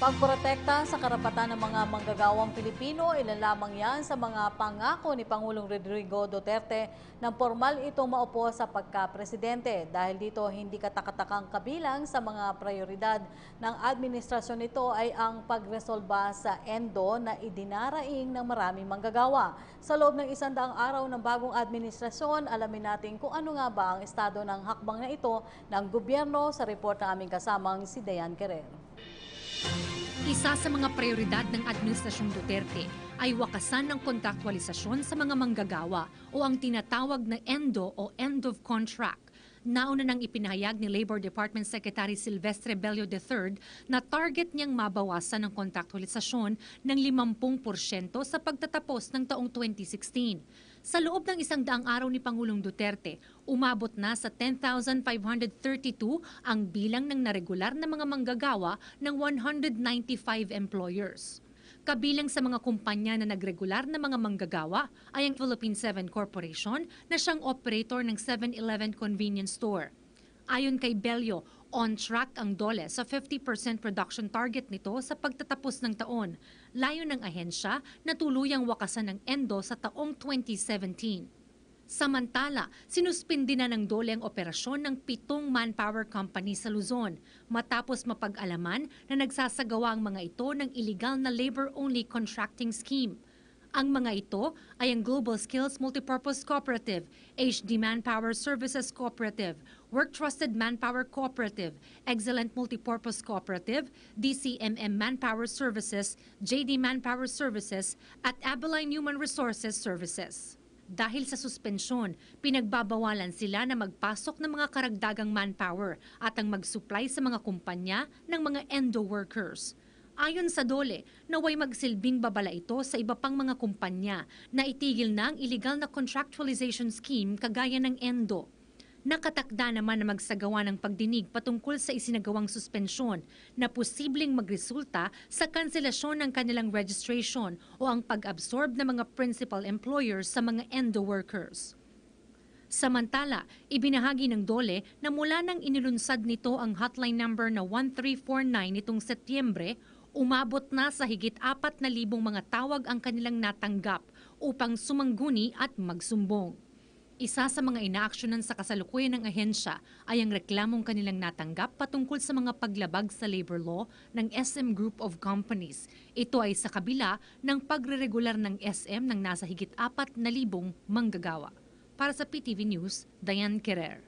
Pagprotekta sa karapatan ng mga manggagawang Pilipino, ilan lamang yan sa mga pangako ni Pangulong Rodrigo Duterte nang formal itong maupo sa pagka-presidente. Dahil dito, hindi katakatakang kabilang sa mga prioridad ng administrasyon nito ay ang pagresolba sa ENDO na idinaraing ng maraming manggagawa. Sa loob ng 100 araw ng bagong administrasyon, alamin natin kung ano nga ba ang estado ng hakbang na ito ng gobyerno sa report ng aming kasamang si Dayan Querer. Isa sa mga prioridad ng Administrasyong Duterte ay wakasan ng kontraktualisasyon sa mga manggagawa o ang tinatawag na ENDO o End of Contract. Nauna nang ipinahayag ni Labor Department Secretary Silvestre Bello III na target niyang mabawasan ng kontraktualisasyon ng 50% sa pagtatapos ng taong 2016. Sa loob ng 100 araw ni Pangulong Duterte, umabot na sa 10,532 ang bilang ng naregular na mga manggagawa ng 195 employers. Kabilang sa mga kumpanya na nagregular na mga manggagawa ay ang Philippine 7 Corporation na siyang operator ng 7-Eleven convenience store. Ayon kay Bello, on track ang DOLE sa 50% production target nito sa pagtatapos ng taon. Layo ng ahensya na tuluyang wakasan ng ENDO sa taong 2017. Samantala, sinuspindi na ng DOLE ang operasyon ng 7 manpower company sa Luzon matapos mapag-alaman na nagsasagawa ang mga ito ng illegal na labor-only contracting scheme. Ang mga ito ay ang Global Skills Multipurpose Cooperative, HD Manpower Services Cooperative, Work Trusted Manpower Cooperative, Excellent Multipurpose Cooperative, DCMM Manpower Services, JD Manpower Services, at Abeline Human Resources Services. Dahil sa suspensyon, pinagbabawalan sila na magpasok ng mga karagdagang manpower at ang mag-supply sa mga kumpanya ng mga ENDO workers. Ayon sa DOLE, naway magsilbing babala ito sa iba pang mga kumpanya na itigil na ang illegal na contractualization scheme kagaya ng ENDO. Nakatakda naman na magsagawa ng pagdinig patungkol sa isinagawang suspensyon na posibleng magresulta sa kanselasyon ng kanilang registration o ang pag-absorb ng mga principal employers sa mga ENDO workers. Samantala, ibinahagi ng DOLE na mula nang inilunsad nito ang hotline number na 1349 nitong Setyembre, umabot na sa higit 4,000 mga tawag ang kanilang natanggap upang sumangguni at magsumbong. Isa sa mga inaaksyonan sa kasalukuyan ng ahensya ay ang reklamong kanilang natanggap patungkol sa mga paglabag sa labor law ng SM Group of Companies. Ito ay sa kabila ng pagreregular ng SM ng nasa higit 4,000 manggagawa. Para sa PTV News, Dayan Querer.